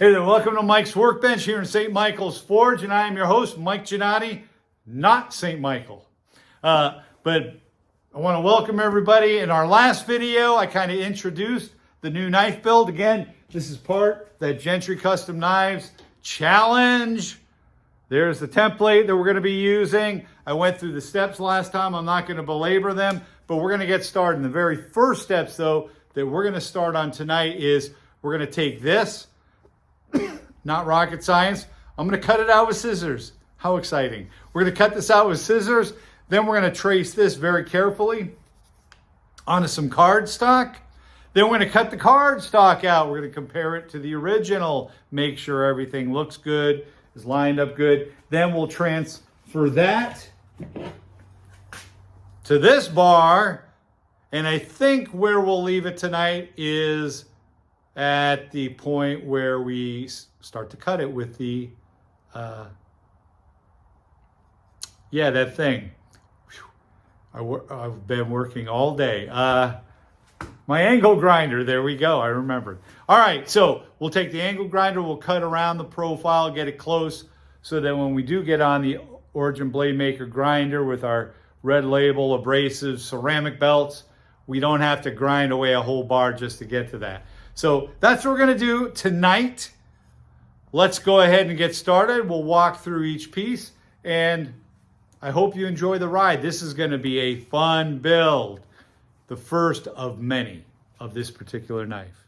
Hey there, welcome to Mike's Workbench here in St. Michael's Forge, and I am your host, Mike Giannotti, not St. Michael. But I want to welcome everybody. In our last video, I kind of introduced the new knife build. Again, this is part of that Gentry Custom Knives Challenge. There's the template that we're going to be using. I went through the steps last time. I'm not going to belabor them, but we're going to get started. And the very first steps, though, that we're going to start on tonight is we're going to take this. Not rocket science. I'm going to cut it out with scissors. How exciting. We're going to cut this out with scissors. Then we're going to trace this very carefully onto some cardstock. Then we're going to cut the cardstock out. We're going to compare it to the original. Make sure everything looks good, is lined up good. Then we'll transfer that to this bar. And I think where we'll leave it tonight is at the point where we start to cut it with the, that thing. I've been working all day. My angle grinder, there we go, I remembered. All right, so we'll take the angle grinder, we'll cut around the profile, get it close, so that when we do get on the Origin Blade Maker grinder with our red label, abrasive, ceramic belts, we don't have to grind away a whole bar just to get to that. So that's what we're going to do tonight. Let's go ahead and get started. We'll walk through each piece, and I hope you enjoy the ride. This is going to be a fun build, the first of many of this particular knife.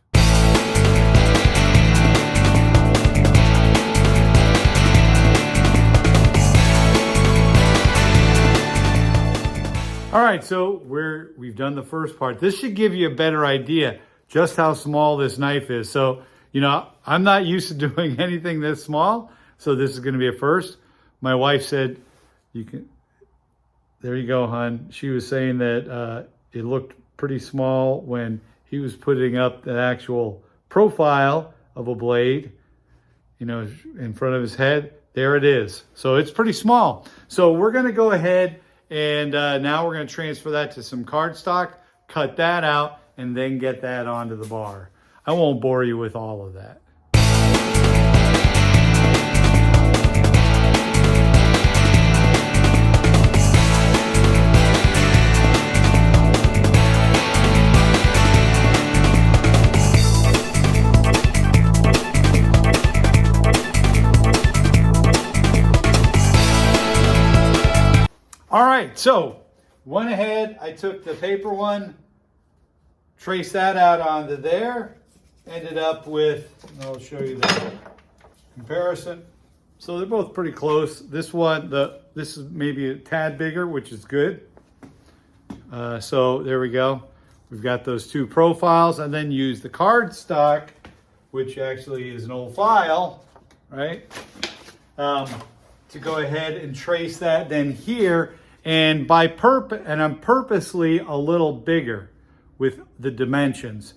All right, so we've done the first part. This should give you a better idea just how small this knife is. So, you know, I'm not used to doing anything this small, so this is going to be a first. My wife said, there you go, hon. She was saying that it looked pretty small when he was putting up the actual profile of a blade, you know, in front of his head. There it is. So it's pretty small. So we're going to go ahead and now we're going to transfer that to some cardstock, cut that out, and then get that onto the bar. I won't bore you with all of that. All right, so went ahead, I took the paper one, trace that out onto there, ended up with, I'll show you the comparison. So they're both pretty close. This one, this is maybe a tad bigger, which is good. So there we go. We've got those two profiles, and then use the cardstock, which actually is an old file, right? To go ahead and trace that then here, and I'm purposely a little bigger with the dimensions.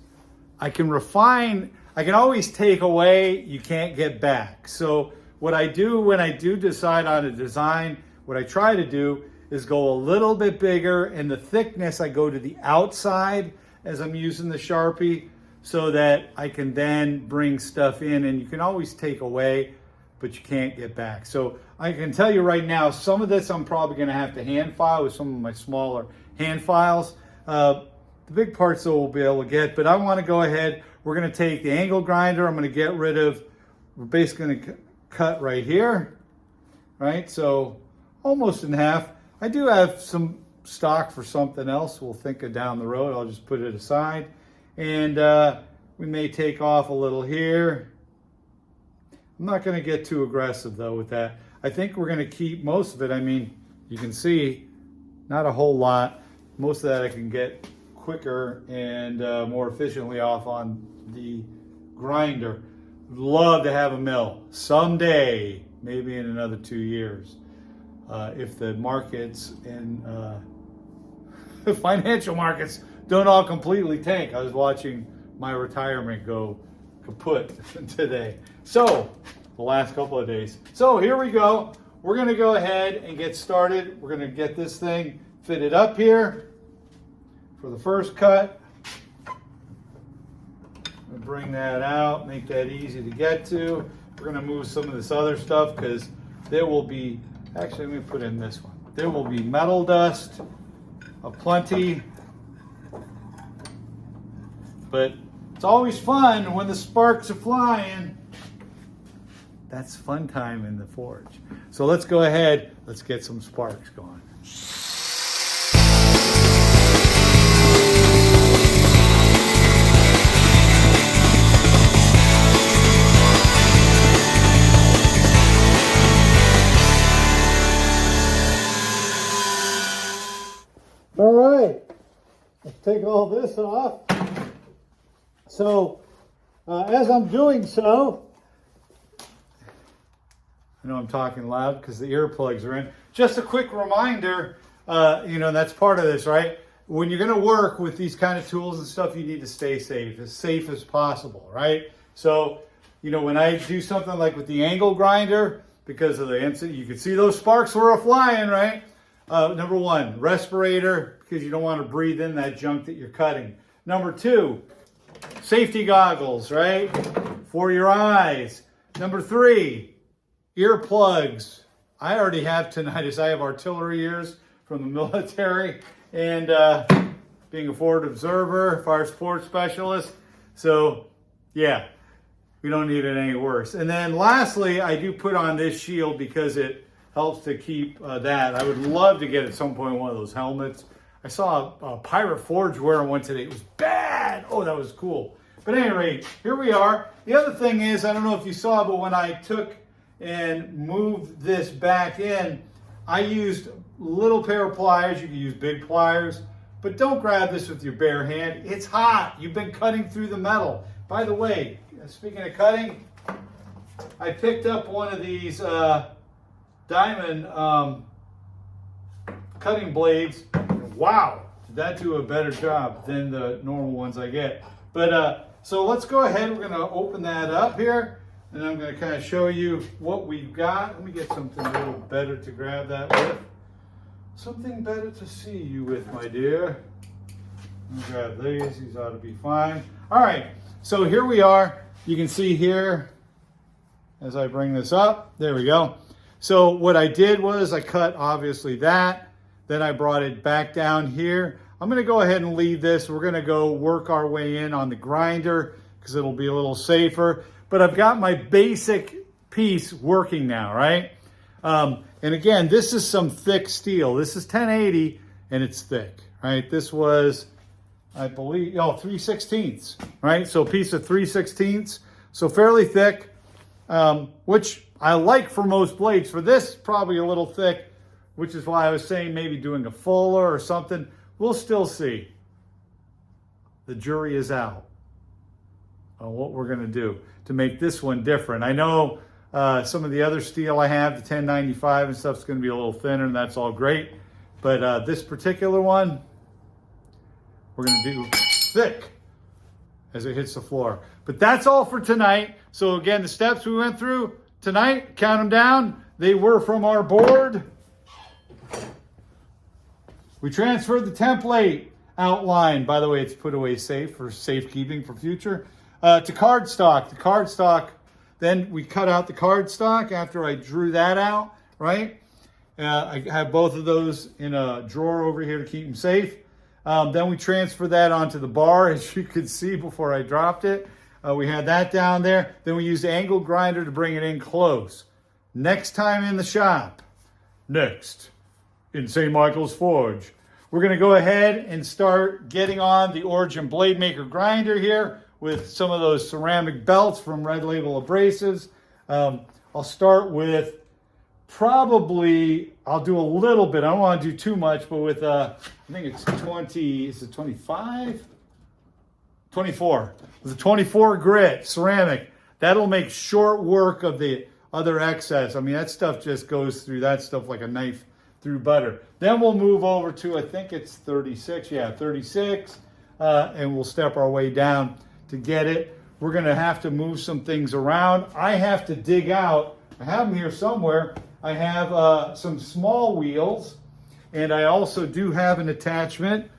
I can refine, I can always take away, you can't get back. So what I do when I do decide on a design, what I try to do is go a little bit bigger, and the thickness I go to the outside as I'm using the Sharpie, so that I can then bring stuff in, and you can always take away, but you can't get back. So I can tell you right now, some of this I'm probably gonna have to hand file with some of my smaller hand files. The big parts though we'll be able to get, but I want to go ahead. We're going to take the angle grinder. I'm going to get rid of, we're basically going to cut right here, right? So almost in half. I do have some stock for something else. We'll think of down the road. I'll just put it aside. And we may take off a little here. I'm not going to get too aggressive though with that. I think we're going to keep most of it. I mean, you can see not a whole lot. Most of that I can get quicker and more efficiently off on the grinder. Love to have a mill someday, maybe in another 2 years, if the markets and the financial markets don't all completely tank. I was watching my retirement go kaput today. So the last couple of days. So here we go. We're going to go ahead and get started. We're going to get this thing fitted up here for the first cut. Bring that out, make that easy to get to. We're going to move some of this other stuff because there will be, actually let me put in this one. There will be metal dust aplenty. But it's always fun when the sparks are flying. That's fun time in the forge. So let's go ahead, let's get some sparks going. All right, let's take all this off. So, as I'm doing so, I know I'm talking loud because the earplugs are in. Just a quick reminder, that's part of this, right? When you're going to work with these kind of tools and stuff, you need to stay safe as possible, right? So, when I do something like with the angle grinder, because of the incident, you can see those sparks were flying, right? Number one, respirator, because you don't want to breathe in that junk that you're cutting. Number two, safety goggles, right? For your eyes. Number three, earplugs. I already have tinnitus. I have artillery ears from the military and being a forward observer, fire support specialist. So, yeah, we don't need it any worse. And then lastly, I do put on this shield because it helps to keep that. I would love to get at some point one of those helmets. I saw a Pirate Forge wearing one today. It was bad. Oh, that was cool. But at any rate, here we are. The other thing is, I don't know if you saw, but when I took and moved this back in, I used a little pair of pliers. You can use big pliers, but don't grab this with your bare hand. It's hot. You've been cutting through the metal. By the way, speaking of cutting, I picked up one of these diamond cutting blades. Wow, did that do a better job than the normal ones I get. But so let's go ahead. We're going to open that up here, and I'm going to kind of show you what we've got. Let me get something a little better to grab that with. Something better to see you with, my dear. Let me grab these. These ought to be fine. All right, so here we are. You can see here as I bring this up. There we go. So what I did was I cut obviously that. Then I brought it back down here. I'm going to go ahead and leave this. We're going to go work our way in on the grinder because it'll be a little safer. But I've got my basic piece working now, right? And again, this is some thick steel. This is 1080 and it's thick, right? This was, I believe, 3/16, right? So a piece of 3/16, so fairly thick, which I like for most blades. For this, probably a little thick, which is why I was saying maybe doing a fuller or something. We'll still see. The jury is out on what we're going to do to make this one different. I know some of the other steel I have, the 1095 and stuff, is going to be a little thinner, and that's all great. But this particular one, we're going to do thick as it hits the floor. But that's all for tonight. So again, the steps we went through tonight, count them down. They were from our board. We transferred the template outline. By the way, it's put away safe for safekeeping for future. To cardstock. The cardstock, then we cut out the cardstock after I drew that out, right? I have both of those in a drawer over here to keep them safe. Then we transfer that onto the bar, as you could see before I dropped it. We had that down there. Then we used the angle grinder to bring it in close. Next time in the shop, next in St. Michael's Forge, we're going to go ahead and start getting on the Origin Blade Maker grinder here with some of those ceramic belts from Red Label Abrasives. I'll start with probably, I'll do a little bit. I don't want to do too much, but with, I think it's 20, is it 25? 24. With a 24 grit ceramic, that'll make short work of the other excess. I mean, that stuff just goes through that stuff like a knife through butter. Then we'll move over to, I think it's 36. Yeah, 36. And we'll step our way down to get it. We're going to have to move some things around. I have to dig out. I have them here somewhere. I have some small wheels, and I also do have an attachment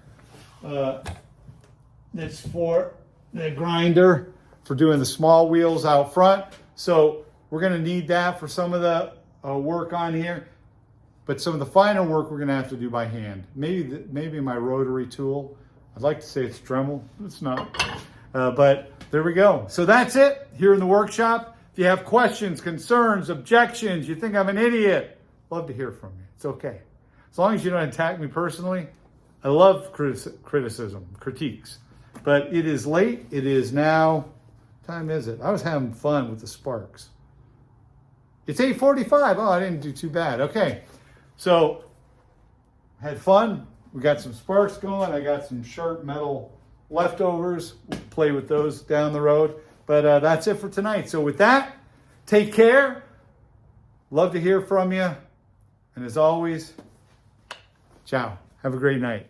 that's for the grinder for doing the small wheels out front. So we're going to need that for some of the work on here. But some of the finer work we're going to have to do by hand. Maybe my rotary tool. I'd like to say it's Dremel. It's not. But there we go. So that's it here in the workshop. If you have questions, concerns, objections, you think I'm an idiot, love to hear from you. It's okay. As long as you don't attack me personally. I love criticism, critiques. But it is late. It is now, what time is it? I was having fun with the sparks. It's 8:45. Oh, I didn't do too bad. Okay. So, had fun. We got some sparks going. I got some sharp metal leftovers. We'll play with those down the road. But that's it for tonight. So with that, take care. Love to hear from you. And as always, ciao. Have a great night.